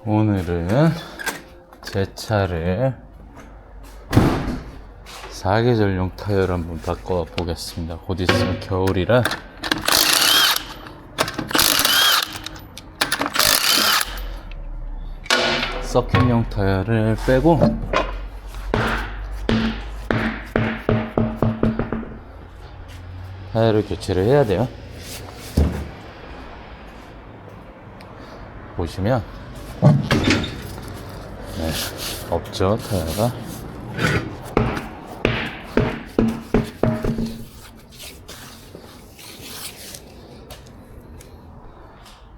오늘은 제 차를 사계절용 타이어를 한번 바꿔 보겠습니다. 곧 있으면 겨울이라 서킷용 타이어를 빼고 타이어를 교체를 해야 돼요. 보시면 네, 없죠, 타이어가.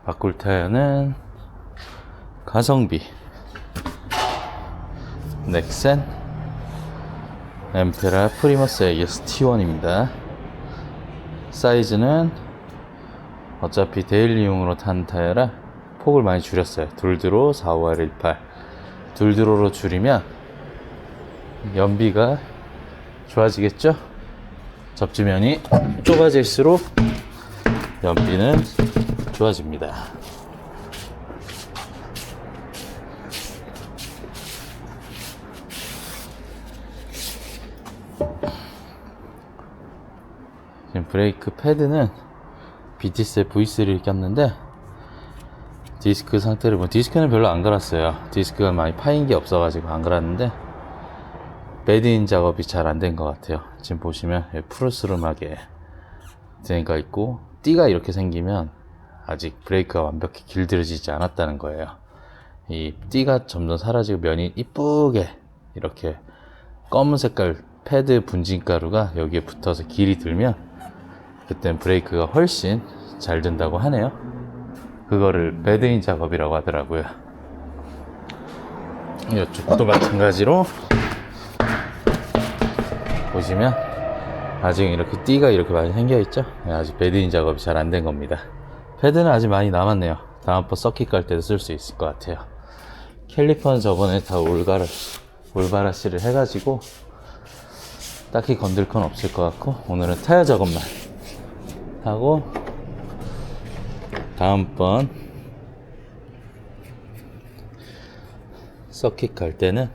바꿀 타이어는 가성비 넥센 엠페라 프리머스 AS T1입니다. 사이즈는 어차피 데일리용으로 탄 타이어라 폭을 많이 줄였어요. 둘드로 45118 둘드로로 줄이면 연비가 좋아지겠죠? 접지면이 좁아질수록 연비는 좋아집니다. 지금 브레이크 패드는 BTS의 V3를 꼈는데 디스크 상태를 보면 디스크는 별로 안 갈았어요. 디스크가 많이 파인 게 없어가지고 안 갈았는데 배드인 작업이 잘 안 된 것 같아요. 지금 보시면 푸르스름하게 되어가 있고 띠가 이렇게 생기면 아직 브레이크가 완벽히 길들여지지 않았다는 거예요. 이 띠가 점점 사라지고 면이 이쁘게 이렇게 검은 색깔 패드 분진가루가 여기에 붙어서 길이 들면 그땐 브레이크가 훨씬 잘 된다고 하네요. 그거를 배드인 작업이라고 하더라고요. 이쪽도 마찬가지로 보시면 아직 이렇게 띠가 이렇게 많이 생겨 있죠. 아직 배드인 작업이 잘 안 된 겁니다. 패드는 아직 많이 남았네요. 다음번 서킷 갈 때도 쓸 수 있을 것 같아요. 캘리퍼는 저번에 다 올바라시를 해가지고 딱히 건들 건 없을 것 같고 오늘은 타이어 작업만 하고 다음번 서킷 갈 때는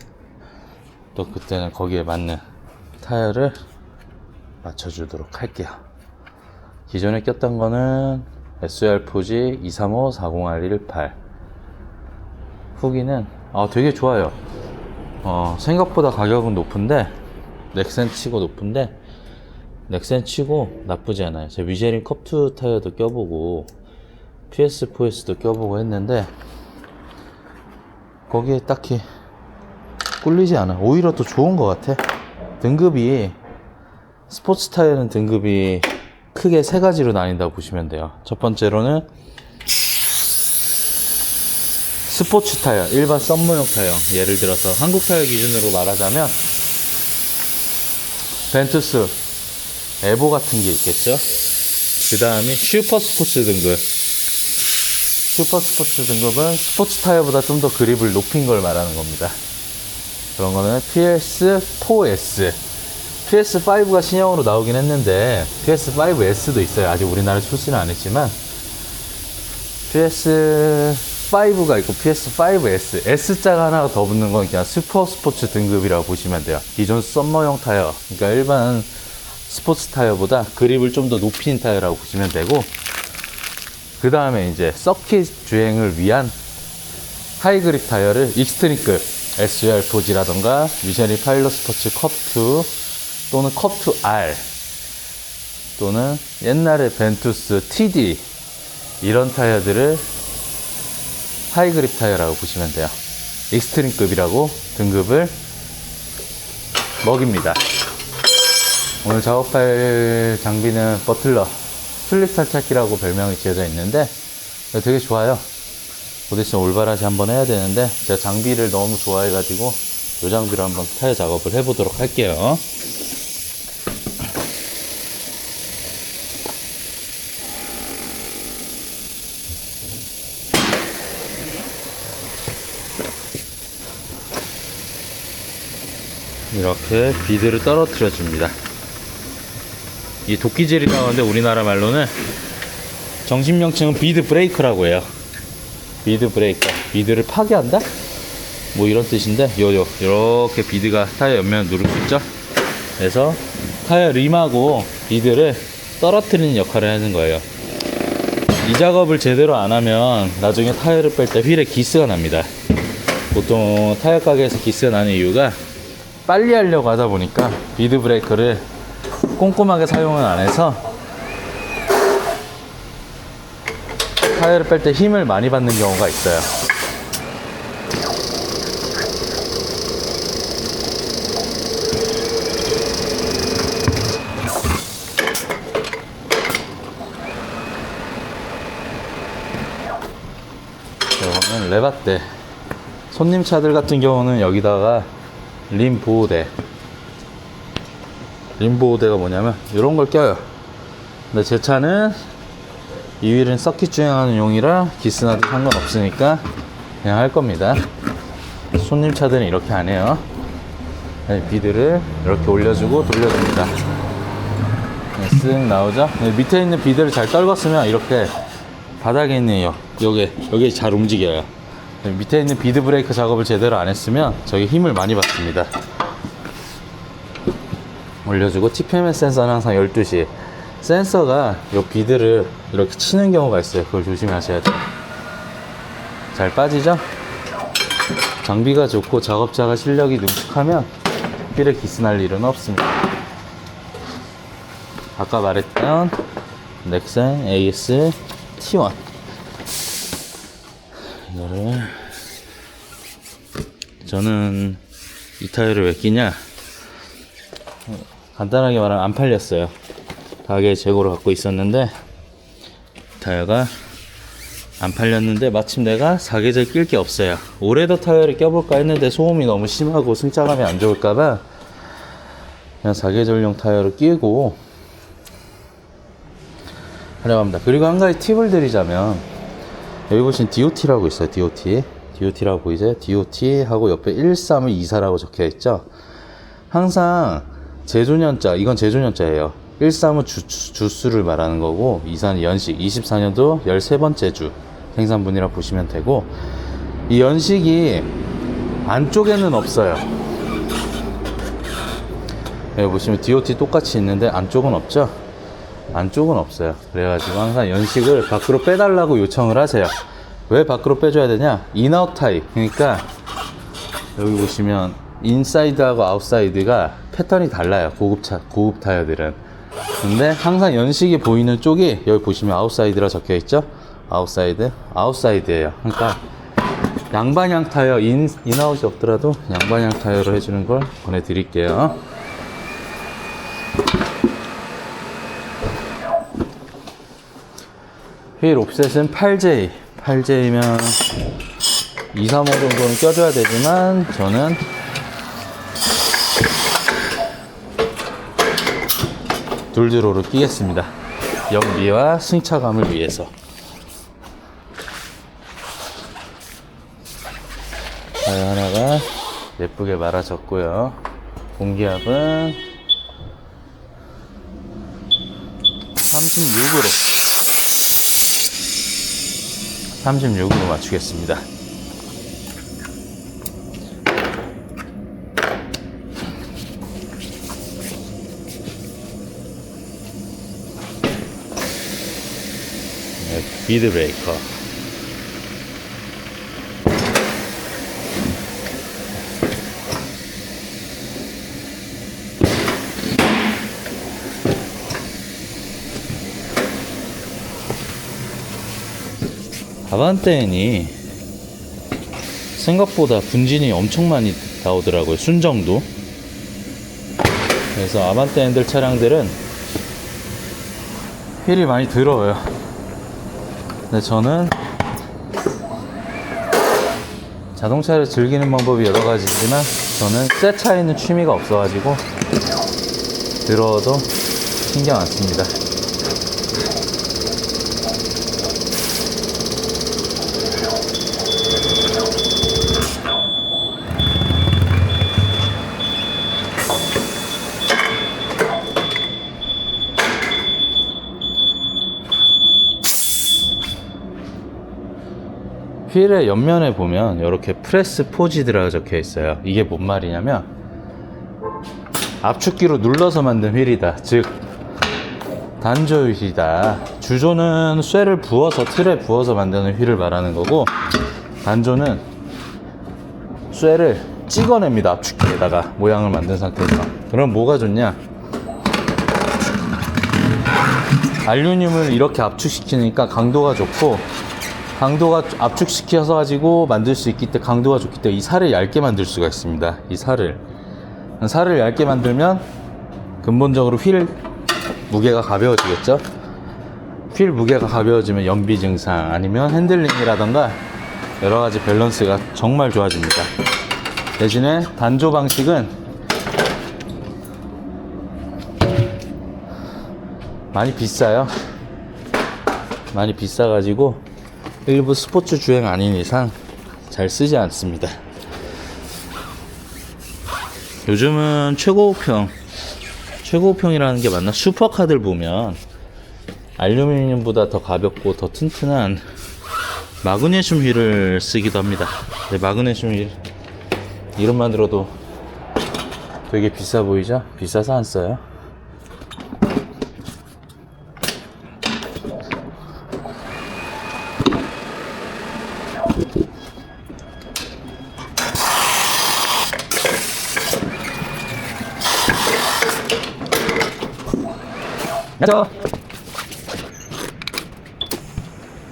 또 그때는 거기에 맞는 타이어를 맞춰주도록 할게요. 기존에 꼈던 거는 SR 포지 235-40R18 후기는 되게 좋아요. 생각보다 가격은 높은데 넥센 치고 높은데 넥센 치고 나쁘지 않아요. 제가 미쉐린 컵2 타이어도 껴보고 PS4S도 껴보고 했는데 거기에 딱히 꿀리지 않아. 오히려 더 좋은 것 같아. 등급이 스포츠 타이어는 등급이 크게 세 가지로 나뉜다고 보시면 돼요. 첫 번째로는 스포츠 타이어, 일반 썸머용 타이어. 예를 들어서 한국 타이어 기준으로 말하자면 벤투스, 에보 같은 게 있겠죠. 그 다음이 슈퍼스포츠 등급. 슈퍼스포츠 등급은 스포츠 타이어보다 좀 더 그립을 높인 걸 말하는 겁니다. 그런 거는 PS4S, PS5가 신형으로 나오긴 했는데 PS5S도 있어요. 아직 우리나라에 출시는 안 했지만 PS5가 있고 PS5S, S자가 하나 더 붙는 건 그냥 슈퍼스포츠 등급이라고 보시면 돼요. 기존 썸머용 타이어, 그러니까 일반 스포츠 타이어보다 그립을 좀 더 높인 타이어라고 보시면 되고, 그 다음에 이제 서킷 주행을 위한 하이그립 타이어를 익스트림급 SR 포지라던가 미쉐린 파일럿 스포츠 컵2 또는 컵2R 또는 옛날에 벤투스 TD 이런 타이어들을 하이그립 타이어라고 보시면 돼요. 익스트림급이라고 등급을 먹입니다. 오늘 작업할 장비는 버틀러 튤립 탈착기라고 별명이 지어져 있는데 되게 좋아요. 곧 있으면 올바라시 한번 해야 되는데 제가 장비를 너무 좋아해가지고 이 장비로 한번 타이어 작업을 해보도록 할게요. 이렇게 비드를 떨어뜨려 줍니다. 이 도끼질이라고 하는데 우리나라 말로는 정식 명칭은 비드 브레이크라고 해요. 비드 브레이커, 비드를 파괴한다? 뭐 이런 뜻인데, 요렇게 비드가 타이어 옆면을 누를 수 있죠. 그래서 타이어 림하고 비드를 떨어뜨리는 역할을 하는 거예요. 이 작업을 제대로 안 하면 나중에 타이어를 뺄 때 휠에 기스가 납니다. 보통 타이어 가게에서 기스가 나는 이유가 빨리 하려고 하다 보니까 비드 브레이커를 꼼꼼하게 사용을 안 해서 타이어를 뺄 때 힘을 많이 받는 경우가 있어요. 이거는 레바떼. 손님 차들 같은 경우는 여기다가 림 보호대. 림 보호대가 뭐냐면 이런 걸 껴요. 근데 제 차는 이 휠은 서킷 주행하는 용이라 기스나도 상관없으니까 그냥 할 겁니다. 손님 차들은 이렇게 안 해요. 비드를 이렇게 올려주고 돌려줍니다. 쓱 나오죠. 밑에 있는 비드를 잘 떨궜으면 이렇게 바닥에 있는 여기 잘 움직여요. 밑에 있는 비드 브레이크 작업을 제대로 안 했으면 저기 힘을 많이 받습니다. 올려주고, TPMS 센서는 항상 12시. 센서가 이 비드를 이렇게 치는 경우가 있어요. 그걸 조심하셔야 돼요. 잘 빠지죠? 장비가 좋고 작업자가 실력이 능숙하면 휠에 기스 날 일은 없습니다. 아까 말했던 넥센 AS T1, 이거를 저는 이 타이어를 왜 끼냐, 간단하게 말하면 안 팔렸어요. 가게에 재고로 갖고 있었는데 타이어가 안 팔렸는데 마침 내가 사계절 낄 게 없어요. 올해도 타이어를 껴볼까 했는데 소음이 너무 심하고 승차감이 안 좋을까봐 그냥 사계절용 타이어를 끼고 하려고 합니다. 그리고 한 가지 팁을 드리자면, 여기 보시면 DOT라고 있어요. DOT라고 보이세요? DOT 하고 옆에 13을 24라고 적혀 있죠. 항상 제조년자, 이건 제조년자예요. 13은 주수를 말하는 거고, 24는 연식, 24년도 13번째 주 생산분이라 보시면 되고, 이 연식이 안쪽에는 없어요. 여기 보시면 DOT 똑같이 있는데 안쪽은 없죠? 안쪽은 없어요. 그래가지고 항상 연식을 밖으로 빼달라고 요청을 하세요. 왜 밖으로 빼줘야 되냐? 인아웃 타입. 그러니까 여기 보시면 인사이드하고 아웃사이드가 패턴이 달라요. 고급 타이어들은. 근데 항상 연식이 보이는 쪽이 여기 보시면 아웃사이드라 적혀 있죠? 아웃사이드예요. 그러니까 양방향 타이어, 인아웃이 없더라도 양방향 타이어로 해주는 걸 보내드릴게요. 휠 옵셋은 8J면 2, 3호 정도는 껴줘야 되지만 저는 둘드로를 끼겠습니다. 연비와 승차감을 위해서. 타이어 하나가 예쁘게 말아졌고요. 공기압은 36으로 맞추겠습니다. 비드 브레이커. 아반떼인이 생각보다 분진이 엄청 많이 나오더라고요. 순정도. 그래서 아반떼인들 차량들은 휠이 많이 더러워요. 근데 저는 자동차를 즐기는 방법이 여러 가지지만 저는 새 차에는 취미가 없어가지고 더러워도 신경 안 씁니다. 휠의 옆면에 보면 이렇게 프레스 포지드라고 적혀 있어요. 이게 뭔 말이냐면 압축기로 눌러서 만든 휠이다, 즉 단조 휠이다. 주조는 쇠를 부어서, 틀에 부어서 만드는 휠을 말하는 거고, 단조는 쇠를 찍어냅니다, 압축기에다가 모양을 만든 상태에서. 그럼 뭐가 좋냐, 알루미늄을 이렇게 압축시키니까 강도가 좋고, 강도가 압축시켜서 가지고 만들 수 있기 때문에, 강도가 좋기 때문에 이 살을 얇게 만들 수가 있습니다. 이 살을 얇게 만들면 근본적으로 휠 무게가 가벼워지겠죠. 휠 무게가 가벼워지면 연비 증상, 아니면 핸들링이라던가 여러가지 밸런스가 정말 좋아집니다. 대신에 단조 방식은 많이 비싸요. 많이 비싸가지고 일부 스포츠 주행 아닌 이상 잘 쓰지 않습니다. 요즘은 최고급형이라는 게 맞나? 슈퍼카들 보면 알루미늄보다 더 가볍고 더 튼튼한 마그네슘 휠을 쓰기도 합니다. 근데 마그네슘 휠 이름만 들어도 되게 비싸 보이죠? 비싸서 안 써요. 맞아.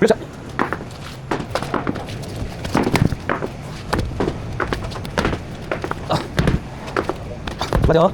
그렇죠. 맞아.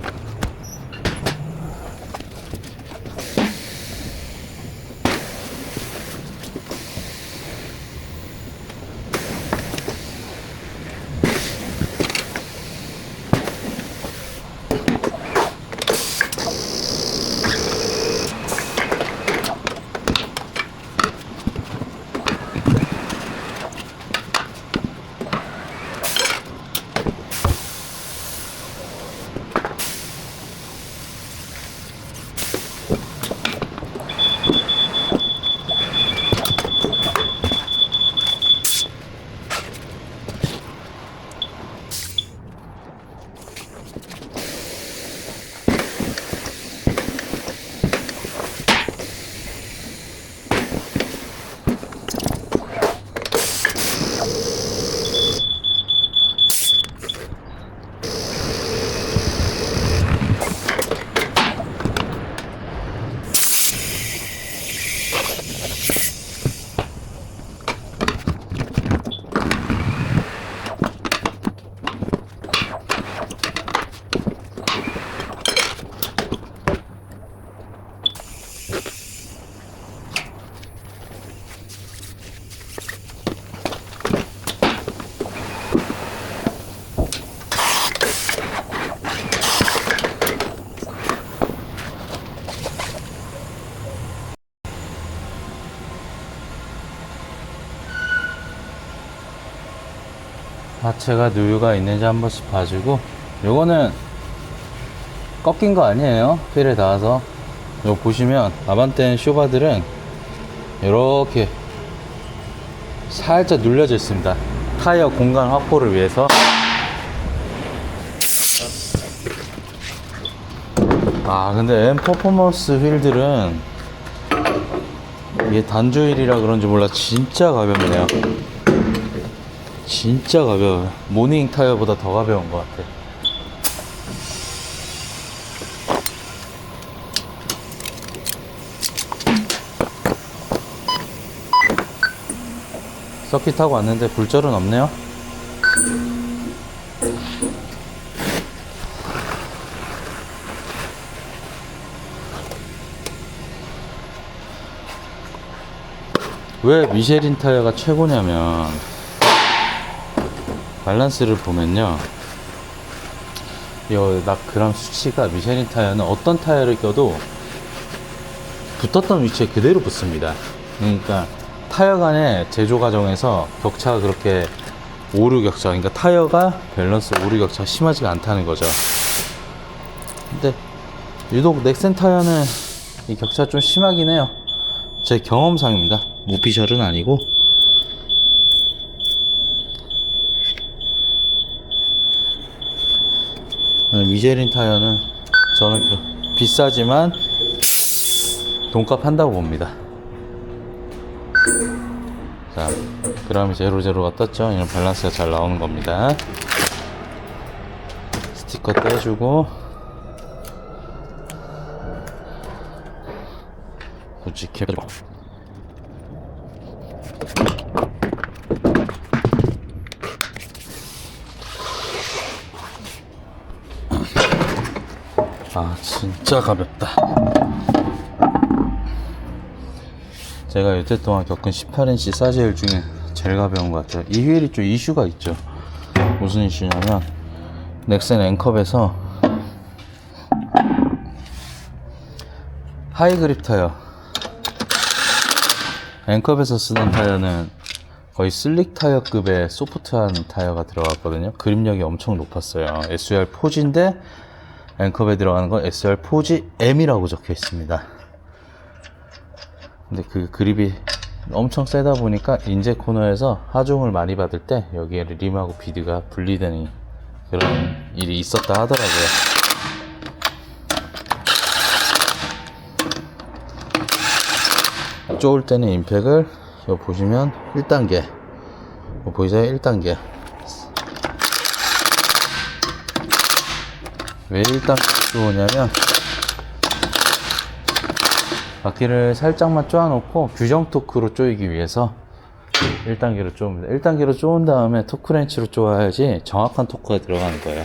하체가 누유가 있는지 한 번씩 봐주고, 요거는 꺾인 거 아니에요. 휠에 닿아서. 요거 보시면 아반떼 쇼바들은 이렇게 살짝 눌려져 있습니다. 타이어 공간 확보를 위해서. 근데 M 퍼포먼스 휠들은 이게 단조 휠이라 그런지 몰라 진짜 가볍네요. 진짜 가벼워요. 모닝 타이어보다 더 가벼운 것 같아. 서킷 타고 왔는데 굴절은 없네요. 왜 미쉐린 타이어가 최고냐면, 밸런스를 보면요, 이 낙그람 수치가, 미쉐린 타이어는 어떤 타이어를 껴도 붙었던 위치에 그대로 붙습니다. 그러니까 타이어 간의 제조 과정에서 격차가 그렇게 오류 격차, 그러니까 타이어가 밸런스 오류 격차가 심하지가 않다는 거죠. 근데 유독 넥센 타이어는 이 격차가 좀 심하긴 해요. 제 경험상입니다. 오피셜은 아니고. 미쉐린 타이어는 저는 비싸지만 돈값 한다고 봅니다. 자, 그라미 제로제로가 떴죠. 이런 밸런스가 잘 나오는 겁니다. 스티커 떼주고 굵직해주고 아 진짜 가볍다. 제가 여태 동안 겪은 18인치 사제일 중에 제일 가벼운 것 같아요. 이 휠이 좀 이슈가 있죠. 무슨 이슈냐면 넥센 앵컵에서 하이그립 타이어, 앵컵에서 쓰는 타이어는 거의 슬릭 타이어급의 소프트한 타이어가 들어갔거든요. 그립력이 엄청 높았어요. SR 포지인데 앵컵에 들어가는 건 SR 포지 M이라고 적혀 있습니다. 근데 그 그립이 엄청 세다 보니까 인제 코너에서 하중을 많이 받을 때 여기에 림하고 비드가 분리되는 그런 일이 있었다 하더라고요. 쪼을 때는 임팩을 여기 보시면 1단계 보이세요? 1단계. 왜 1단계 쪼으냐면 바퀴를 살짝만 쪼아놓고 규정 토크로 쪼이기 위해서 1단계로 쪼입니다. 1단계로 쪼은 다음에 토크렌치로 쪼아야지 정확한 토크가 들어가는 거예요.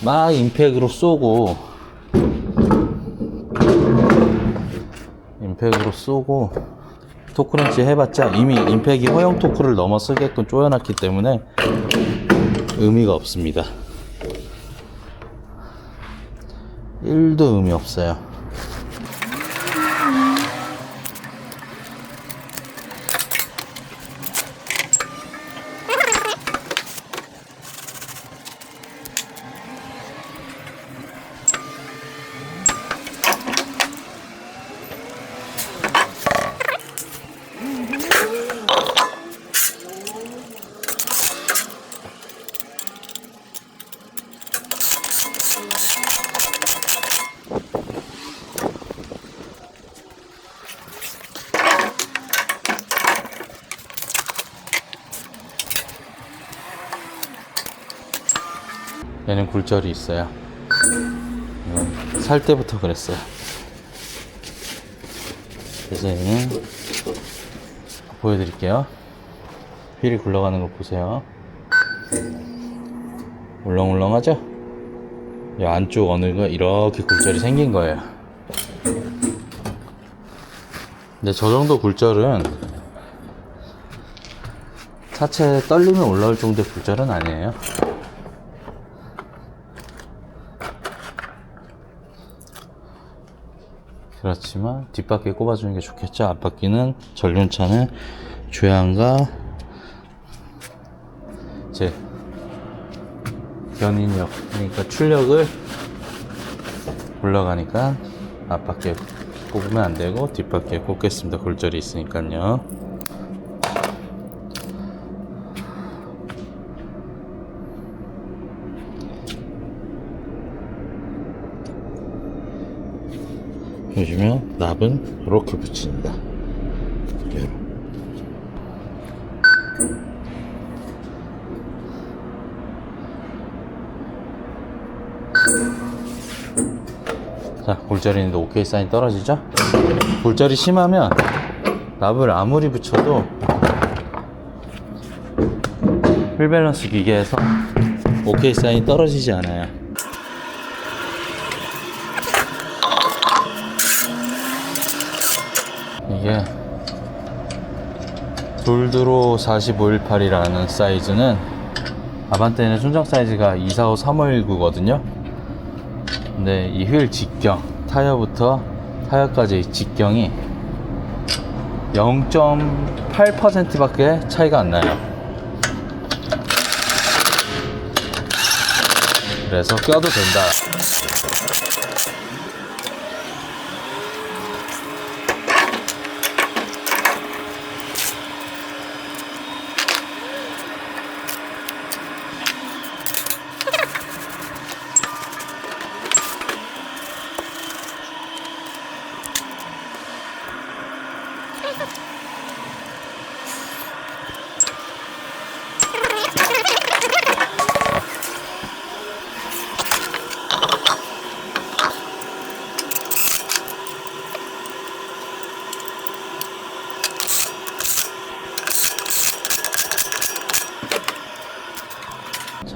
막 임팩으로 쏘고 토크렌치 해봤자 이미 임팩이 허용 토크를 넘어서게끔 쪼여놨기 때문에 의미가 없습니다. 1도 의미 없어요. 얘는 굴절이 있어요. 살 때부터 그랬어요. 그래서 얘는 보여드릴게요. 휠이 굴러가는 거 보세요. 울렁울렁하죠? 이 안쪽 어느가 이렇게 굴절이 생긴 거예요. 근데 저 정도 굴절은 차체 떨리면 올라올 정도의 굴절은 아니에요. 그렇지만 뒷바퀴에 꼽아주는 게 좋겠죠. 앞바퀴는 전륜차는 조향과 제 견인력, 그러니까 출력을 올라가니까 앞바퀴에 꼽으면 안 되고 뒷바퀴에 꼽겠습니다. 굴절이 있으니까요. 보시면 납은 이렇게 붙입니다. 자, 굴절이 있는데 OK 사인 떨어지죠? 굴절이 심하면 납을 아무리 붙여도 휠 밸런스 기계에서 OK 사인 떨어지지 않아요. 이게 돌드로 4518이라는 사이즈는 아반떼는 순정 사이즈가 245 3519거든요. 근데 이 휠 직경, 타이어부터 타이어까지 직경이 0.8% 밖에 차이가 안 나요. 그래서 껴도 된다.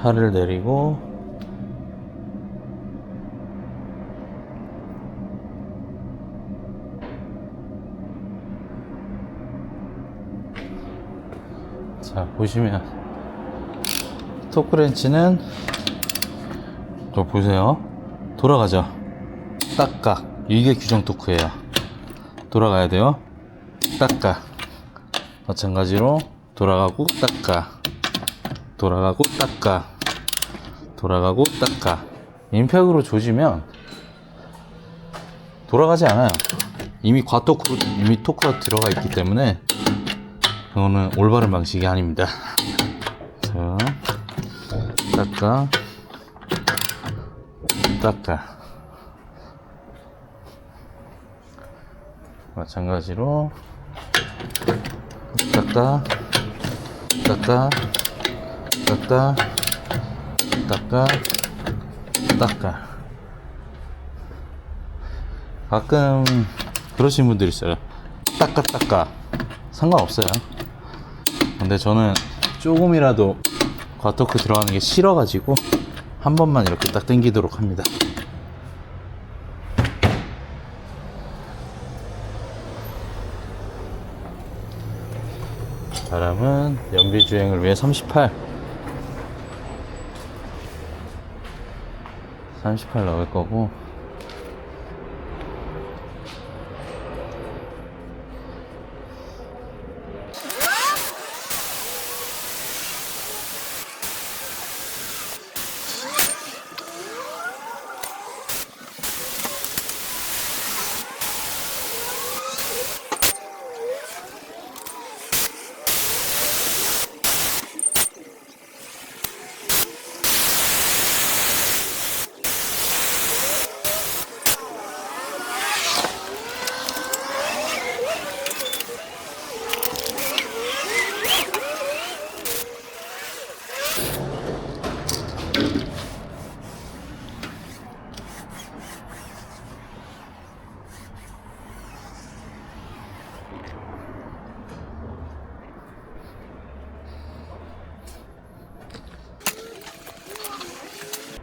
팔을 내리고 자 보시면 토크렌치는 저 보세요 돌아가죠. 딱각 이게 규정 토크예요. 돌아가야 돼요. 딱각 마찬가지로 돌아가고 딱각 돌아가고 딱각 돌아가고 딱각 임팩으로 조지면 돌아가지 않아요. 이미 과토크로 이미 토크가 들어가 있기 때문에 이거는 올바른 방식이 아닙니다. 자 딱각 딱각 마찬가지로 딱딱 딱딱 딱딱 딱딱 딱딱 가끔 그러신 분들 있어요. 딱딱 딱딱 상관없어요. 근데 저는 조금이라도 과토크 들어가는 게 싫어가지고 한 번만 이렇게 딱 당기도록 합니다. 바람은 연비 주행을 위해 38 넣을 거고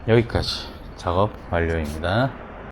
여기까지 작업 완료입니다.